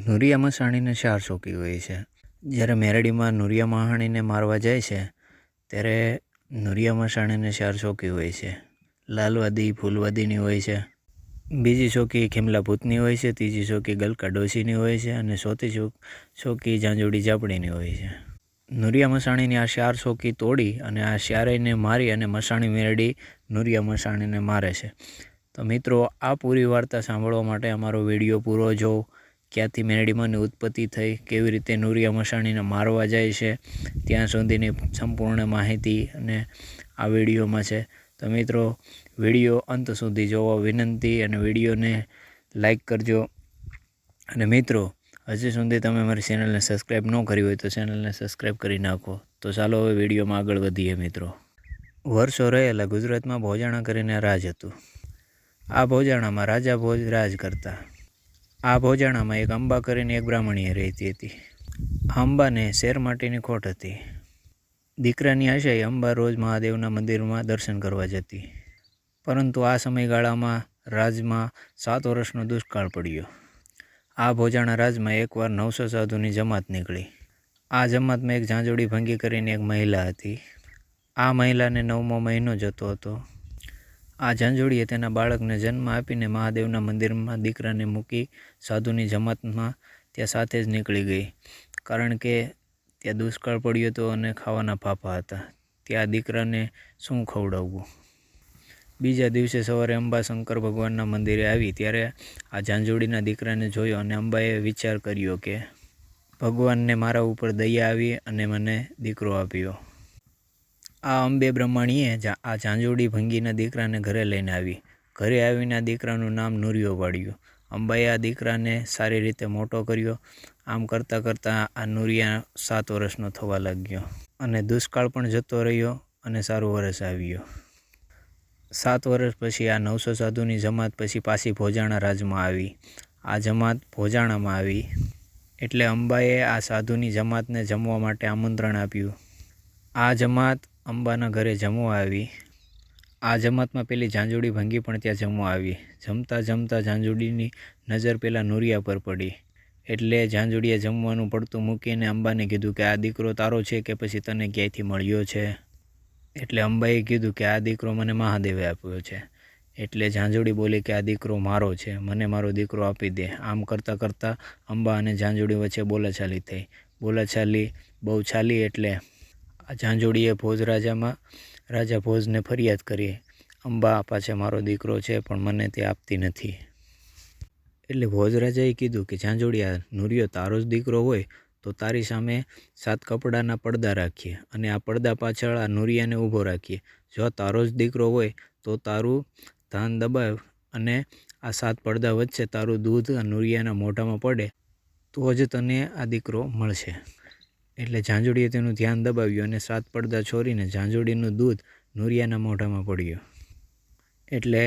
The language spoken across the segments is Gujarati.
નુરિયા મસાણીને 4 શોકી હોય છે. જ્યારે મેરડીમાં નુરિયા મહાણીને મારવા જાય છે ત્યારે નુરિયા મસાણીને 4 શોકી હોય છે. લાલવાદી ફૂલવાદીની હોય છે, બીજી શોકી ખીમલા ભૂતની હોય છે, ત્રીજી શોકી ગલકા ડોશીની હોય છે અને ચોથી શોકી ઝાંઝુડી જાપડીની હોય છે. નુરિયા મસાણીની આ 4 શોકી તોડી અને આ 4ને મારી અને મસાણી મેરડી નુરિયા મસાણીને મારે છે. તો મિત્રો, આ પૂરી વાર્તા સાંભળવા માટે અમારો વિડીયો પૂરો જોવો. ક્યાંથી મેરડીમાંની ઉત્પત્તિ થઈ, કેવી રીતે નુરિયા મસાણીને મારવા જાય છે, ત્યાં સુધીની સંપૂર્ણ માહિતી અને આ વિડીયોમાં છે. તો મિત્રો, વિડીયો અંત સુધી જોવા વિનંતી અને વિડીયોને લાઈક કરજો. અને મિત્રો, હજી સુધી તમે અમારી ચેનલને સબસ્ક્રાઈબ ન કરી હોય તો ચેનલને સબસ્ક્રાઈબ કરી નાખો. તો ચાલો હવે વિડીયોમાં આગળ વધીએ. મિત્રો, વર્ષો રહેલા ગુજરાતમાં ભોજાણા કરીને રાજ હતું. આ ભોજાણામાં રાજા ભોજ રાજ કરતા. આ ભોજાણામાં એક અંબા કરીને એક બ્રાહ્મણીએ રહેતી હતી. અંબાને શેર માટીની ખોટ હતી. દીકરાની આશાએ અંબા રોજ મહાદેવના મંદિરમાં દર્શન કરવા જતી. પરંતુ આ સમયગાળામાં રાજમાં 7 વર્ષનો દુષ્કાળ પડ્યો. આ ભોજાણા રાજમાં એકવાર 900 સાધુની જમાત નીકળી. આ જમાતમાં એક ઝાંઝુડી ભંગી કરીને એક મહિલા હતી. આ મહિલાને 9મો મહિનો જતો હતો. આ ઝાંઝુડીએ તેના બાળકને જન્મ આપીને મહાદેવના મંદિરમાં દીકરાને મૂકી સાધુની જમાતમાં ત્યાં સાથે જ નીકળી ગઈ. કારણ કે ત્યાં દુષ્કાળ પડ્યો હતો અને ખાવાના ફાફા હતા. ત્યાં દીકરાને શું ખવડાવવું. બીજા દિવસે સવારે અંબા શંકર ભગવાનના મંદિરે આવી ત્યારે આ ઝાંઝુડીના દીકરાને જોયો અને અંબાએ વિચાર કર્યો કે ભગવાનને મારા ઉપર દયા આવી અને મને દીકરો આપ્યો. આ અંબે બ્રહ્માણીએ આ ઝાંઝુડી ભંગીના દીકરાને ઘરે લઈને આવી. ઘરે આવીને આ દીકરાનું નામ નુરિયો પાડ્યું. અંબાએ આ દીકરાને સારી રીતે મોટો કર્યો. આમ કરતાં કરતાં આ નુરિયા 7 વર્ષનો થવા લાગ્યો અને દુષ્કાળ પણ જતો રહ્યો અને સારું વર્ષ આવ્યો. 7 વર્ષ પછી આ 900 સાધુની જમાત પછી પાછી ભોજાણા રાજમાં આવી. આ જમાત ભોજાણામાં આવી એટલે અંબાએ આ સાધુની જમાતને જમવા માટે આમંત્રણ આપ્યું. આ જમાત અંબાના ઘરે જમવા આવી. આ જમાતમાં પેલી ઝાંઝુડી ભંગી પણ ત્યાં જમવા આવી. જમતા જમતા ઝાંઝુડીની નજર પેલા નુરિયા પર પડી. એટલે ઝાંઝુડીએ જમવાનું પડતું મૂકીને અંબાને કીધું કે આ દીકરો તારો છે કે પછી તને ક્યાંયથી મળ્યો છે. એટલે અંબાએ કીધું કે આ દીકરો મને મહાદેવે આપ્યો છે. એટલે ઝાંઝુડી બોલી કે આ દીકરો મારો છે, મને મારો દીકરો આપી દે. આમ કરતાં કરતાં અંબા અને ઝાંઝુડી વચ્ચે બોલાચાલી થઈ. બોલાચાલી બહુ ચાલી એટલે આ ઝાંઝુડીએ રાજા ભોજને ફરિયાદ કરી, અંબા પાછે મારો દીકરો છે પણ મને તે આપતી નથી. એટલે ભોજરાજાએ કીધું કે ઝાંઝુડી, આ નુરિયો તારો જ દીકરો હોય તો તારી સામે 7 કપડાના પડદા રાખીએ અને આ પડદા પાછળ આ નુરિયાને ઊભો રાખીએ. જો તારો જ દીકરો હોય તો તારું ધાન દબાવ અને આ 7 પડદા વચ્ચે તારું દૂધ આ નુરિયાના મોઢામાં પડે તો જ તને આ દીકરો મળશે. એટલે ઝાંઝુડીએ તેનું ધ્યાન દબાવ્યું અને 7 પડદા છોડીને ઝાંઝુડીનું દૂધ નુરિયાના મોઢામાં પડ્યું. એટલે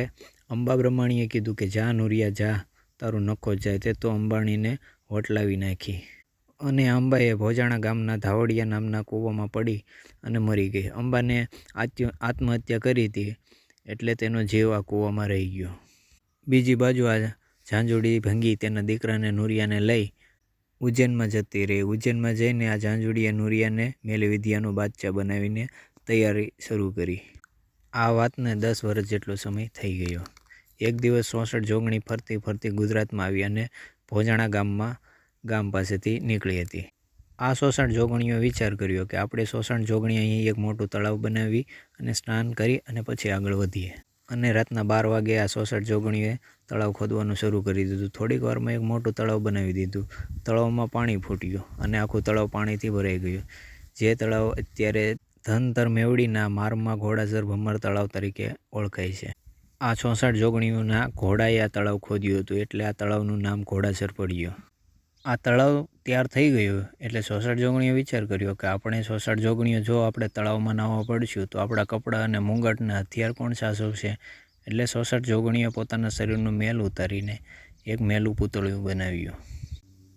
અંબા બ્રહ્માણીએ કીધું કે જા નુરિયા જા, તારું નખો જાય. તે તો અંબાણીને વટલાવી નાખી અને અંબાએ ભોજાણા ગામના ધાવડિયા નામના કૂવામાં પડી અને મરી ગઈ. અંબાને આત્મહત્યા કરી હતી એટલે તેનો જીવ આ કૂવામાં રહી ગયો. બીજી બાજુ આ ઝાંઝુડી ભંગી તેના દીકરાને નુરિયાને લઈ ઉજ્જૈનમાં જતી રહી. ઉજ્જૈનમાં જઈને આ ઝાંઝુડીએ નુરિયાને મેલી વિદ્યાનો બાદશાહ બનાવીને તૈયારી શરૂ કરી. આ વાતને 10 વર્ષ જેટલો સમય થઈ ગયો. એક દિવસ 66 જોગણી ફરતી ફરતી ગુજરાતમાં આવી અને ભોજાણા ગામ પાસેથી નીકળી હતી. આ 66 જોગણીઓ વિચાર કર્યો કે આપણે 66 જોગણી અહીં એક મોટું તળાવ બનાવી અને સ્નાન કરી અને પછી આગળ વધીએ. અને રાતના 12 વાગે આ 66 જોગણીઓએ તળાવ ખોદવાનું શરૂ કરી દીધું. થોડીક વારમાં એક મોટું તળાવ બનાવી દીધું. તળાવમાં પાણી ફૂટ્યું અને આખું તળાવ પાણીથી ભરાઈ ગયું. જે તળાવ અત્યારે ધનતર મેવડીના મારમાં ઘોડાસર ભમર તળાવ તરીકે ઓળખાય છે. આ 66 જોગણીઓના ઘોડાએ આ તળાવ ખોદ્યું હતું એટલે આ તળાવનું નામ ઘોડાસર પડ્યું. આ તળાવ તૈયાર થઈ ગયું એટલે 66 જોગણીઓ વિચાર કર્યો કે આપણે 66 જોગણીઓ જો આપણે તળાવમાં નાહવા પડશું તો આપણા કપડાં અને મુંગટના હથિયાર કોણ સાચવશે. એટલે 66 જોગણીઓ પોતાના શરીરનું મેલ ઉતારીને એક મેલું પૂતળું બનાવ્યું.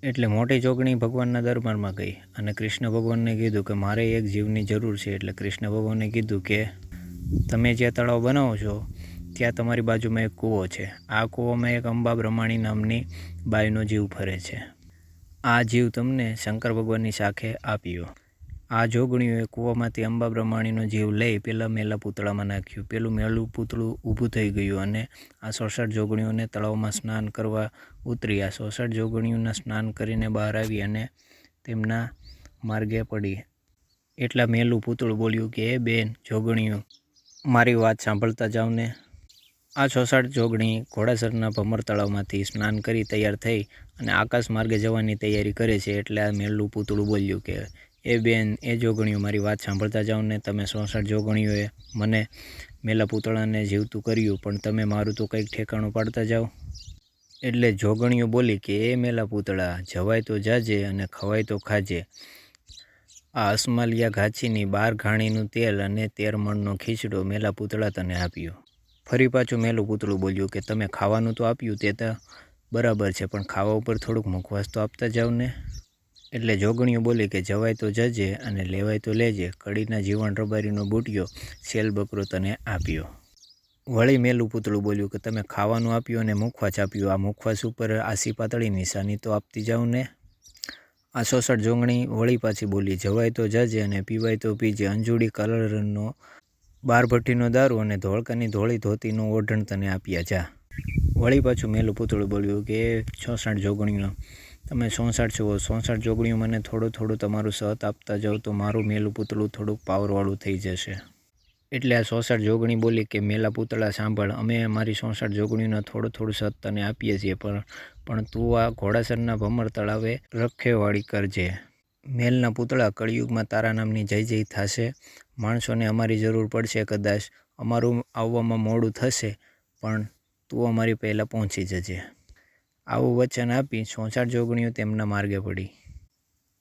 એટલે મોટી જોગણી ભગવાનના દરબારમાં ગઈ અને કૃષ્ણ ભગવાનને કીધું કે મારે એક જીવની જરૂર છે. એટલે કૃષ્ણ ભગવાને કીધું કે તમે જ્યાં તળાવ બનાવો છો ત્યાં તમારી બાજુમાં એક કૂવો છે. આ કૂવામાં એક અંબા બ્રહ્માણી નામની બાઈનો જીવ ફરે છે. આ જીવ તમને શંકર ભગવાનની સાખે આપ્યો. આ જોગણીઓએ કૂવામાંથી અંબા બ્રહ્માણીનો જીવ લઈ પેલા મેલા પૂતળામાં નાખ્યું. પેલું મેલું પૂતળું ઊભું થઈ ગયું અને આ 66 જોગણીઓને તળાવમાં સ્નાન કરવા ઉતરી. આ 66 જોગણીઓના સ્નાન કરીને બહાર આવી અને તેમના માર્ગે પડી. એટલા મેલું પૂતળું બોલ્યું કે એ બેન જોગણીઓ, મારી વાત સાંભળતા જાઓ ને. આ 66 જોગણી ઘોડાસરના ભમર તળાવમાંથી સ્નાન કરી તૈયાર થઈ અને આકાશ માર્ગે જવાની તૈયારી કરે છે. એટલે આ મેલું પૂતળું બોલ્યું કે એ બેન એ જોગણીઓ, મારી વાત સાંભળતા જાઓ ને. તમે 66 જોગણીઓએ મને મેલા પૂતળાને જીવતું કર્યું, પણ તમે મારું તો કંઈક ઠેકાણું પાડતા જાઓ. એટલે જોગણીઓ બોલી કે એ મેલા પૂતળા, જવાય તો જાજે અને ખવાય તો ખાજે. આ અસમાલિયા ઘાંચીની 12 ઘાણીનું તેલ અને 13 મણનો ખીચડો મેલા પૂતળા તને આપ્યો. ફરી પાછું મેલું પૂતળું બોલ્યું કે તમે ખાવાનું તો આપ્યું તે તો બરાબર છે, પણ ખાવા ઉપર થોડુંક મુખવાસ તો આપતા જાઓ ને. એટલે જોગણીઓ બોલી કે જવાય તો જજે અને લેવાય તો લેજે. કડીના જીવણ રબારીનો બુટિયો સેલ બકરો તને આપ્યો. વળી મેલું પૂતળું બોલ્યું કે તમે ખાવાનું આપ્યું અને મુખવાસ આપ્યું. આ મુખવાસ ઉપર આસી પાતળી નિશાની તો આપતી જાઓ ને. આ 66 જોગણી વળી પાછી બોલી જવાય તો જાજે અને પીવાય તો પીજે. અંજુડી કલરનો 12 ભઠ્ઠીનો દારૂ અને ધોળકાની ધોળી ધોતીનો ઓઢણ તને આપ્યા જા. વળી પાછું મેલું પૂતળું બોલ્યું કે 66 જોગણીઓ, તમે 66 છો. 66 જોગણીઓ મને થોડું થોડું તમારું સત આપતા જાઓ તો મારું મેલું પૂતળું થોડુંક પાવરવાળું થઈ જશે. એટલે આ 66 જોગણી બોલી કે મેલા પૂતળા સાંભળ, અમે અમારી 66 જોગણીઓને થોડું થોડું સત તને આપીએ છીએ, પણ તું આ ઘોડાસરના ભમર તળાવે રખેવાળી કરજે. મેલના પૂતળા, કળિયુગમાં તારા નામની જય જય થશે. માણસોને અમારી જરૂર પડશે કદાચ, અમારું આવવામાં મોડું થશે, પણ તું અમારી પહેલાં પહોંચી જજે. આવું વચન આપી 66 જોગણીઓ તેમના માર્ગે પડી.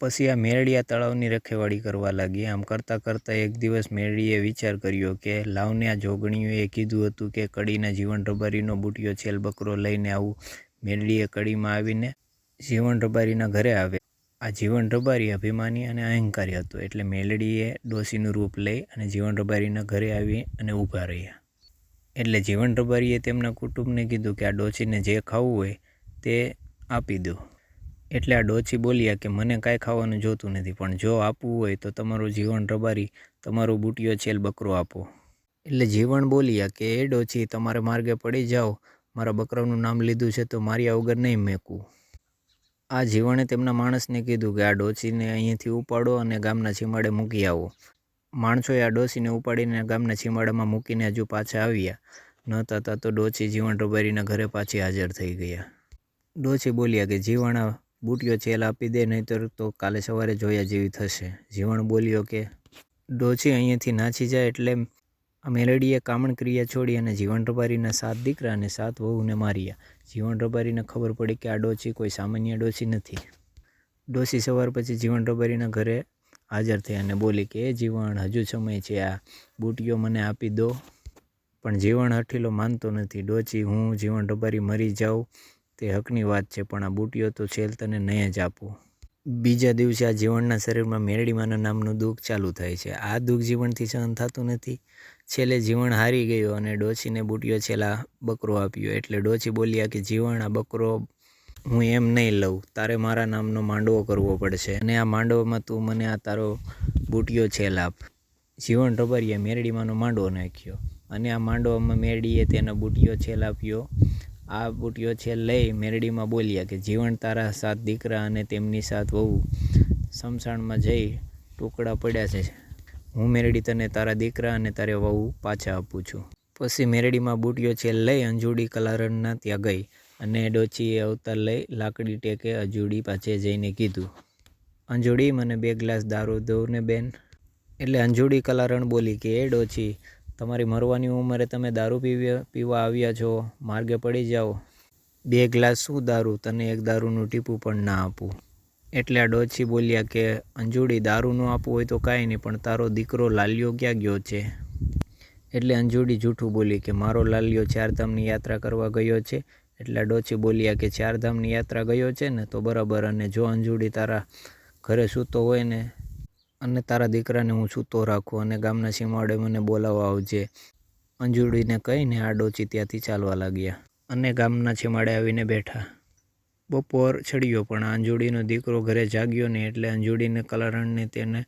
પછી આ મેરડીયા તળાવની રખેવાળી કરવા લાગી. આમ કરતાં કરતાં એક દિવસ મેરડીએ વિચાર કર્યો કે લાવને આ જોગણીઓએ કીધું હતું કે કડીના જીવણ રબારીનો બુટિયો છેલ બકરો લઈને આવું. મેરડીએ કડીમાં આવીને જીવણ રબારીના ઘરે આવે. આ જીવણ રબારી અભિમાની અને અહંકારી હતો. એટલે મેરડીએ ડોશીનું રૂપ લઈ અને જીવણ રબારીના ઘરે આવી અને ઊભા રહ્યા. એટલે જીવણ રબારીએ તેમના કુટુંબને કીધું કે આ ડોશીને જે ખાવું હોય તે આપી દો. એટલે આ ડોશી બોલ્યા કે મને કાંઈ ખાવાનું જોતું નથી, પણ જો આપવું હોય તો તમારું જીવણ રબારી તમારું બુટિયો છેલ બકરો આપો. એટલે જીવણ બોલ્યા કે એ ડોશી, તમારે માર્ગે પડી જાઓ. મારા બકરાનું નામ લીધું છે તો માર્યા વગર નહીં મેકું. આ જીવણે તેમના માણસને કીધું કે આ ડોશીને અહીંયાથી ઉપાડો અને ગામના સીમાડે મૂકી આવો. માણસોએ આ ડોશીને ઉપાડીને ગામના સીમાડામાં મૂકીને હજુ પાછા આવ્યા ન થતાં તો ડોશી જીવણ રબારીના ઘરે પાછી હાજર થઈ ગયા. ડોશી બોલ્યા કે જીવણ આ બુટિયો છેલ આપી દે, નહીંતર તો કાલે સવારે જોયા જેવી થશે. જીવણ બોલ્યો કે ડોશી અહીંયાથી નાસી જાય. એટલે મેરડીએ કામણ ક્રિયા છોડી અને જીવણ રબારીના 7 દીકરા અને 7 વહુને માર્યા. જીવણ રબારીને ખબર પડી કે આ ડોશી કોઈ સામાન્ય ડોશી નથી. ડોશી સવાર પછી જીવણ રબારીના ઘરે હાજર થઈ અને બોલી કે એ જીવણ, હજુ સમય છે, આ બુટિયો મને આપી દો. પણ જીવણ હઠીલો માનતો નથી. ડોશી, હું જીવણ રબારી મરી જાઉં તે હકની વાત છે, પણ આ બુટિયો તો છેલ તને નહીં જ આપું. બીજા દિવસે આ જીવણના શરીરમાં મેરડીમાના નામનું દુઃખ ચાલુ થાય છે. આ દુઃખ જીવણથી સહન થતું નથી. છેલ્લે જીવણ હારી ગયો અને ડોશીને બુટિયો છેલ્લા બકરો આપ્યો. એટલે ડોશી બોલ્યા કે જીવણ, આ બકરો હું એમ નહીં લઉં. તારે મારા નામનો માંડવો કરવો પડશે અને આ માંડવામાં તું મને આ તારો બુટિયો છેલ આપ. જીવણ રબારીએ મેરડીમાંનો માંડવો નાખ્યો અને આ માંડવામાં મેરડીએ તેનો બુટિયો છેલ આપ્યો. આ બુટિયો છેલ લઈ મેરડીમાં બોલ્યા કે જીવણ, તારા 7 દીકરા અને તેમની 7 વહુ શમશાનમાં જઈ ટુકડા પડ્યા છે. હું મેરડી તને તારા દીકરા અને તારે વહુ પાછા આપું છું. પછી મેરડીમાં બુટિયો છેલ લઈ અંજુડી કલારણના ત્યાં ગઈ અને ડોશીએ અવતાર લઈ લાકડી ટેકે અંજુડી પાસે જઈને કીધું, અંજુડી, મને 2 ગ્લાસ દારૂ દો ને બેન. એટલે અંજુડી કલારણ બોલી કે એ ડોશી, તમારી મરવાની ઉંમરે તમે દારૂ પીવા આવ્યા છો. માર્ગે પડી જાઓ. 2 ગ્લાસ શું દારૂ, તને એક દારૂનું ટીપું પણ ના આપું. એટલે આ ડોશી બોલ્યા કે અંજુડી, દારૂ ન આપવું હોય તો કાંઈ નહીં, પણ તારો દીકરો લાલ્યો ક્યાં ગયો છે? એટલે અંજુડી જૂઠું બોલી કે મારો લાલ્યો 4 ધામની યાત્રા કરવા ગયો છે. એટલે આ ડોશી બોલ્યા કે 4 ધામની યાત્રા ગયો છે ને, તો બરાબર. અને જો અંજુડી તારા ઘરે સૂતો હોય ને અને તારા દીકરાને હું સૂતો રાખું અને ગામના સીમાડે મને બોલાવવા આવજે. અંજુડીને કહીને આ ડોશી ત્યાંથી ચાલવા લાગ્યા અને ગામના સીમાડે આવીને બેઠા. બપોર ચડ્યો પણ અંજુડીનો દીકરો ઘરે જાગ્યો નહીં, એટલે અંજુડીને કલારણને તેને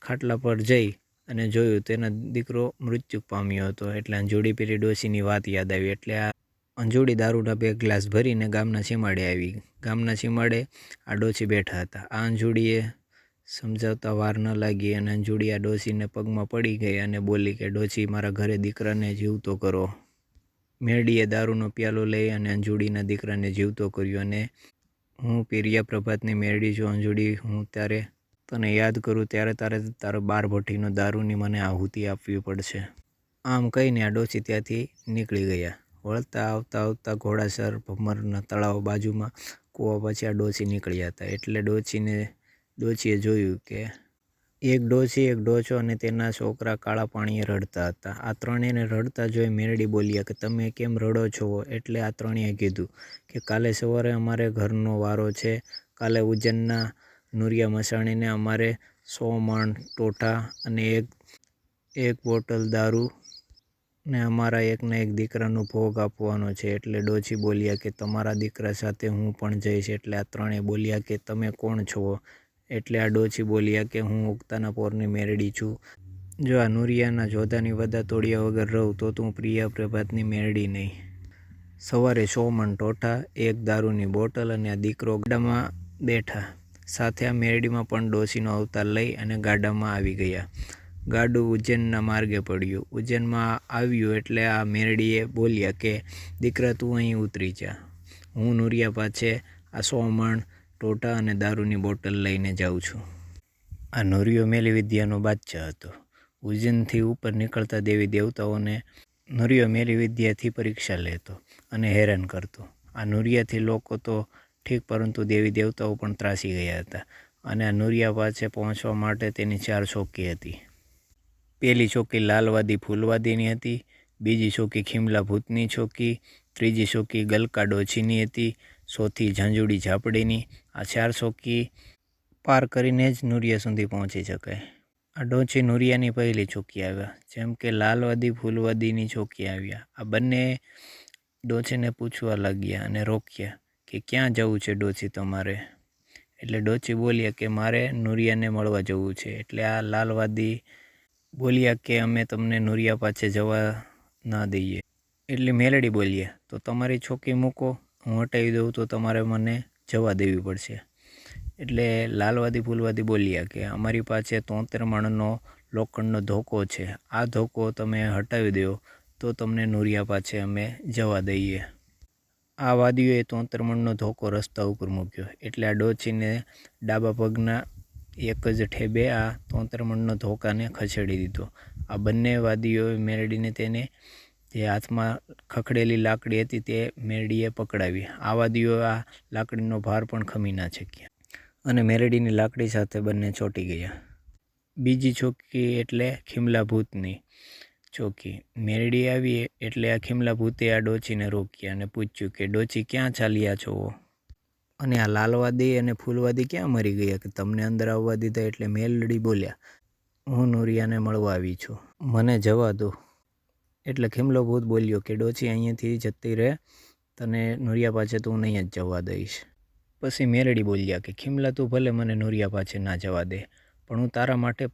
ખાટલા પર જઈ અને જોયું તેનો દીકરો મૃત્યુ પામ્યો હતો. એટલે અંજુડી પેલી ડોશીની વાત યાદ આવી. એટલે આ અંજુડી દારૂના 2 ગ્લાસ ભરીને ગામના સીમાડે આવી. ગામના સીમાડે આ ડોશી બેઠા હતા. આ અંજુડીએ સમજાવતા વાર ન લાગી અને અંજુડી આ ડોશીને પગમાં પડી ગઈ અને બોલી કે ડોશી, મારા ઘરે દીકરાને જીવતો કરો. મેરડીએ દારૂનો પ્યાલો લઈ અને અંજુડીના દીકરાને જીવતો કર્યો અને હું પિરિયા પ્રભાતની મેરડી છું અંજુડી, હું ત્યારે તને યાદ કરું ત્યારે તારો 12 ભઠ્ઠીનો દારૂની મને આહુતિ આપવી પડશે. આમ કહીને આ ડોશી ત્યાંથી નીકળી ગયા. વળતા આવતા ઘોડાસર ભમરના તળાવ બાજુમાં કૂવા પછી આ ડોશી નીકળ્યા હતા. એટલે ડોશીએ જોયું કે એક ડોશી, એક ડોશો અને તેના છોકરા કાળા પાણીએ રડતા હતા. આ ત્રણેયને રડતા જોઈ મેરડી બોલ્યા કે તમે કેમ રડો છો? એટલે આ ત્રણેયે કીધું કે કાલે સવારે અમારે ઘરનો વારો છે. કાલે ઉજ્જૈનના નુરિયા મસાણીને અમારે 100 મણ ટોઠા અને એક બોટલ દારૂ ને અમારા એકના એક દીકરાનો ભોગ આપવાનો છે. એટલે ડોશી બોલ્યા કે તમારા દીકરા સાથે હું પણ જઈશ. એટલે આ ત્રણેય બોલ્યા કે તમે કોણ છો? એટલે આ ડોશી બોલ્યા કે હું ઉગતાના પોરની મેરડી છું. જો આ નુરિયાના જોધાની વદા તોડ્યા વગર રહું તો તું પ્રિયા પ્રભાતની મેરડી નહીં. સવારે 100 મણ ટોઠા, એક દારૂની બોટલ અને આ દીકરો ગાડામાં બેઠા. સાથે આ મેરડીમાં પણ ડોશીનો અવતાર લઈ અને ગાડામાં આવી ગયા. ગાડું ઉજ્જૈનના માર્ગે પડ્યું. ઉજ્જૈનમાં આવ્યું એટલે આ મેરડીએ બોલ્યા કે દીકરા તું અહીં ઉતરી જા. હું નુરિયા પાસે આ 100 મણ ટોઠા અને દારૂની બોટલ લઈને જાઉં છું. આ નુરિયો મેલી વિદ્યાનો બાદશાહ હતો. ઉજ્જૈનથી ઉપર નીકળતા દેવી દેવતાઓને નુરિયો મેલી વિદ્યાથી પરીક્ષા લેતો અને હેરાન કરતો. આ નુરિયાથી લોકો તો ઠીક, પરંતુ દેવી દેવતાઓ પણ ત્રાસી ગયા હતા. અને આ નુરિયા પાસે પહોંચવા માટે તેની 4 ચોકી હતી. પહેલી ચોકી લાલવાદી ફૂલવાદીની હતી, બીજી ચોકી ખીમલા ભૂતની ચોકી, ત્રીજી ચોકી ગલકા ડોશીની હતી, ચોથી ઝાંઝુડી ઝાપડીની. આ 4 ચોકી પાર કરીને જ નુરિયા સુધી પહોંચી શકાય. આ ડોશી નુરિયાની પહેલી ચોકી આવ્યા. જેમ કે લાલવાદી ફૂલવાદીની ચોકી આવ્યા. આ બંને ડોશીને પૂછવા લાગ્યા અને રોક્યા કે ક્યાં જવું છે ડોશી તમારે? એટલે ડોશી બોલ્યા કે મારે નુરિયાને મળવા જવું છે. એટલે આ લાલવાદી બોલ્યા કે અમે તમને નુરિયા પાસે જવા ના દઈએ. એટલે મેરડી બોલ્યા તો તમારી ચોકી મૂકો, હું હટાવી દઉં તો તમારે મને જવા દેવી પડશે. એટલે લાલવાદી ફૂલવાદી બોલ્યા કે અમારી પાસે 73 મણનો લોખંડનો ધોકો છે. આ ધોકો તમે હટાવી દો તો તમને નુરિયા પાસે અમે જવા દઈએ. આ વાદીઓએ 73 મણનો ધોકો રસ્તા ઉપર મૂક્યો. એટલે આ ડોશીને ડાબા પગના એક જ ઠેબે આ 73 મણનો ધોકાને ખસેડી દીધો. આ બંને વાદીઓએ મેરડીને તેને જે હાથમાં ખખડેલી લાકડી હતી તે મેરડીએ પકડાવી. આ વાદીઓ આ લાકડીનો ભાર પણ ખમી ના શક્યા અને મેરડીની લાકડી સાથે બંને ચોંટી ગયા. બીજી ચોકી એટલે ખીમલા ભૂતની ચોકી. મેરડી આવી એટલે આ ખીમલા ભૂતે આ ડોશીને રોક્યા અને પૂછ્યું કે ડોશી ક્યાં ચાલ્યા છો? અને આ લાલવાદી અને ફૂલવાદી ક્યાં મરી ગયા કે તમને અંદર આવવા દીધા? એટલે મેરડી બોલ્યા હું નુરિયાને મળવા આવી છું, મને જવા દો. એટલે ખીમલો ભૂત બોલ્યો કે ડોશી અહીંયાથી જતી રહે, તને નુરિયા પાસે તું નહીં જ જવા દઈશ. પછી મેરડી બોલ્યા કે ખીમલા તું ભલે મને નુરિયા પાસે ના જવા દે, પણ હું તારા માટે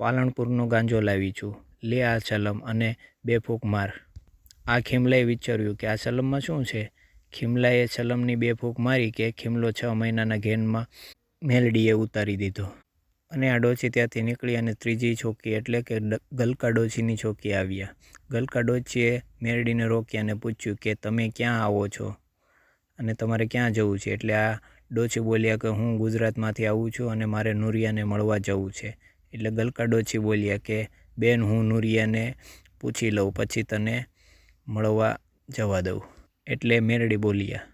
પાલણપુરનો ગાંજો લાવી છું. લે આ ચલમ અને 2 ફૂંક માર. આ ખીમલાએ વિચાર્યું કે આ ચલમમાં શું છે? ખીમલાએ ચલમની 2 ફૂંક મારી કે ખીમલો 6 મહિનાના ઘેનમાં મેરડીએ ઉતારી દીધો. અને આ ડોશી ત્યાંથી નીકળી અને ત્રીજી ચોકી એટલે કે ગલકા ડોશીની ચોકી આવ્યા. ગલકા ડોશીએ મેરડીને રોક્યા અને પૂછ્યું કે તમે ક્યાં આવો છો અને તમારે ક્યાં જવું છે? એટલે આ ડોશી બોલ્યા કે હું ગુજરાતમાંથી આવું છું અને મારે નુરિયાને મળવા જવું છે. એટલે ગલકા ડોશી બોલ્યા કે બેન હું નુરિયાને પૂછી લઉં પછી તને મળવા જવા દઉં. એટલે મેરડી બોલ્યા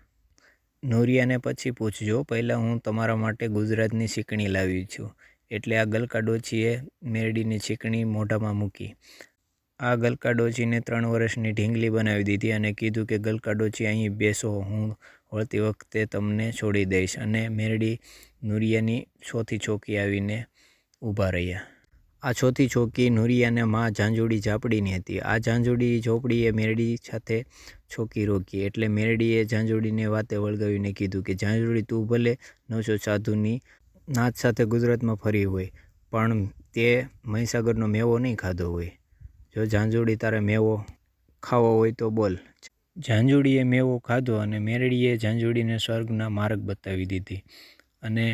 નુરિયાને પછી પૂછજો, પહેલાં હું તમારા માટે ગુજરાતની શીકણી લાવી છું. એટલે આ ગલકા ડોશીએ મેરડીની શીકણી મોઢામાં મૂકી. આ ગલકા ડોશીને 3 વર્ષની ઢીંગલી બનાવી દીધી અને કીધું કે ગલકા ડોશી અહીં બેસો, હું વળતી વખતે તમને છોડી દઈશ. અને મેરડી નુરિયાની ચોથી ચોકી આવીને ઊભા રહ્યા. આ ચોથી ચોકી નુરિયાને માં ઝાંઝુડી ઝાપડીની હતી. આ ઝાંઝુડી ઝોપડીએ મેરડી સાથે ચોકી રોકી એટલે મેરડીએ ઝાંઝુડીને વાતે વળગાવીને કીધું કે ઝાંઝુડી તું ભલે 900 સાધુની નાત સાથે ગુજરાતમાં ફરી હોય પણ તે મહીસાગરનો મેવો નહીં ખાધો હોય. જો ઝાંઝુડી તારે મેવો ખાવો હોય તો બોલ. ઝાંઝુડીએ મેવો ખાધો અને મેરડીએ ઝાંઝુડીને સ્વર્ગના માર્ગ બતાવી દીધી અને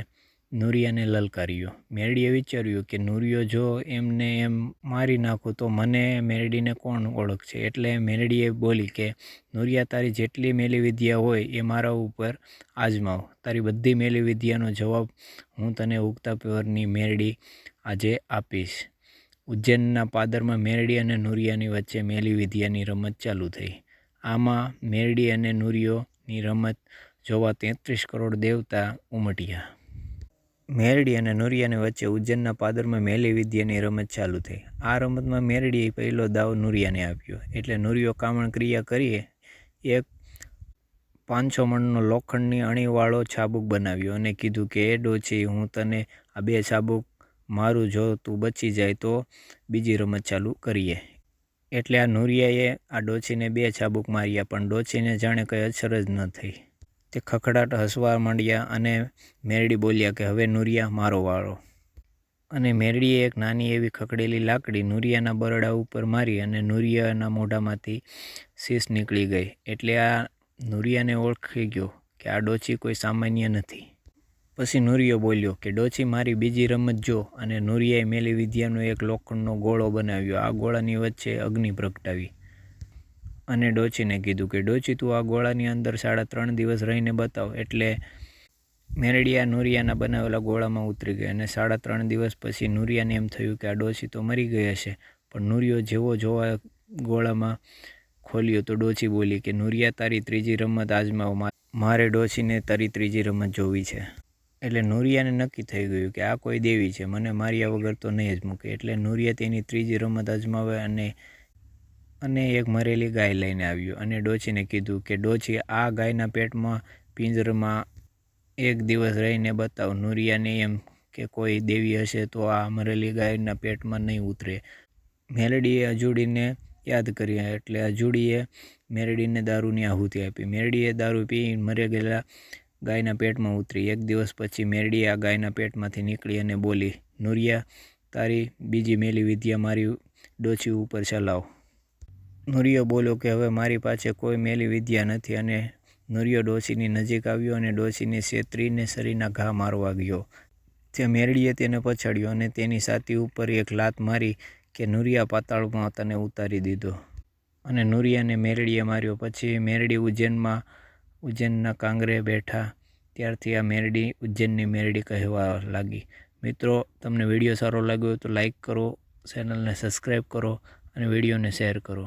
નુરિયાને લલકાર્યો. મેરડીએ વિચાર્યું કે નુરિયો જો એમને એમ મારી નાખું તો મને મેરડીને કોણ ઓળખશે. એટલે મેરડીએ બોલી કે નુરિયા તારી જેટલી મેલી વિદ્યા હોય એ મારા ઉપર આજમાવ. તારી બધી મેલી વિદ્યાનો જવાબ હું તને ઉગતા પરની મેરડી આજે આપીશ. ઉજ્જૈનના પાદરમાં મેરડી અને નુરિયાની વચ્ચે મેલી વિદ્યાની રમત ચાલુ થઈ. આમાં મેરડી અને નુરિયોની રમત જોવા 33 કરોડ દેવતા ઉમટ્યા. મેરડી અને નુરિયાની વચ્ચે ઉજ્જૈનના પાદરમાં મેલી વિદ્યાની રમત ચાલુ થઈ. આ રમતમાં મેરડીએ પહેલો દાવ નુરિયાને આપ્યો એટલે નુરિયો કામણ ક્રિયા કરી એક 500 મણનો લોખંડની અણીવાળો ચાબુક બનાવ્યો અને કીધું કે એ ડોચી હું તને આ 2 ચાબુક મારું, જો તું બચી જાય તો બીજી રમત ચાલુ કરીએ. એટલે આ નુરિયાએ આ ડોચીને 2 ચાબુક માર્યા પણ ડોચીને જાણે કંઈ અસર જ ન થઈ. તે ખખડાટ હસવા માંડ્યા અને મેરડી બોલ્યા કે હવે નુરિયા મારો વારો. અને મેરડીએ એક નાની એવી ખખડેલી લાકડી નુરિયાના બરડા ઉપર મારી અને નુરિયાના મોઢામાંથી શીશ નીકળી ગઈ. એટલે આ નુરિયાને ઓળખી ગયો કે આ ડોચી કોઈ સામાન્ય નથી. પછી નુરિયો બોલ્યો કે ડોચી મારી બીજી રમત જો. અને નુરિયાએ મેલી વિદ્યાનો એક લોખંડનો ગોળો બનાવ્યો. આ ગોળાની વચ્ચે અગ્નિ પ્રગટાવી અને ડોચીને કીધું કે ડોચી તું આ ગોળાની અંદર 3.5 દિવસ રહીને બતાવ. એટલે મેરડી આ નુરિયાના બનાવેલા ગોળામાં ઉતરી ગઈ અને 3.5 દિવસ પછી નુરિયાને એમ થયું કે આ ડોચી તો મરી ગઈ હશે. પણ નુરિયો જેવો જોવા ગોળામાં ખોલ્યો તો ડોચી બોલી કે નુરિયા તારી ત્રીજી રમત આજમાવ. મારે ડોચીને તારી ત્રીજી રમત જોવી છે. એટલે નુરિયાને નક્કી થઈ ગયું કે આ કોઈ દેવી છે, મને માર્યા વગર તો નહીં જ મૂકે. એટલે નુરિયા તેની ત્રીજી રમત અજમાવે અને એક મરેલી ગાય લઈને આવ્યો અને ડોચીને કીધું કે ડોચી આ ગાયના પેટમાં પિંજરમાં 1 દિવસ રહીને બતાવ. નુરિયાને એમ કે કોઈ દેવી હશે તો આ મરેલી ગાયના પેટમાં નહીં ઉતરે. મેરડીએ અજુડીને યાદ કર્યા એટલે અજુડીએ મેરડીને દારૂની આહુતિ આપી. મેરડીએ દારૂ પી મરી ગયેલા ગાયના પેટમાં ઉતરી. 1 દિવસ પછી મેરડીએ આ ગાયના પેટમાંથી નીકળી અને બોલી નુરિયા તારી બીજી મેલી વિદ્યા મારી ડોચી ઉપર ચલાવ. નુરિયો બોલ્યો કે હવે મારી પાસે કોઈ મેલી વિદ્યા નથી. અને નુરિયો ડોચીની નજીક આવ્યો અને ડોચીને છેતરીને શરીરના ઘા મારવા ગયો. ત્યાં મેરડીએ તેને પછાડ્યો અને તેની છાતી ઉપર એક લાત મારી કે નુરિયા પાતાળમાં તને ઉતારી દીધો. અને નુરિયાને મેરડીએ માર્યો. પછી મેરડી ઉજ્જૈનના કાંગરે બેઠા. ત્યારથી આ મેરડી ઉજ્જૈનની મેરડી કહેવા લાગી. મિત્રો, તમને વિડીયો સારો લાગ્યો તો લાઈક કરો, ચેનલને સબસ્ક્રાઈબ કરો અને વિડીયોને શેર કરો.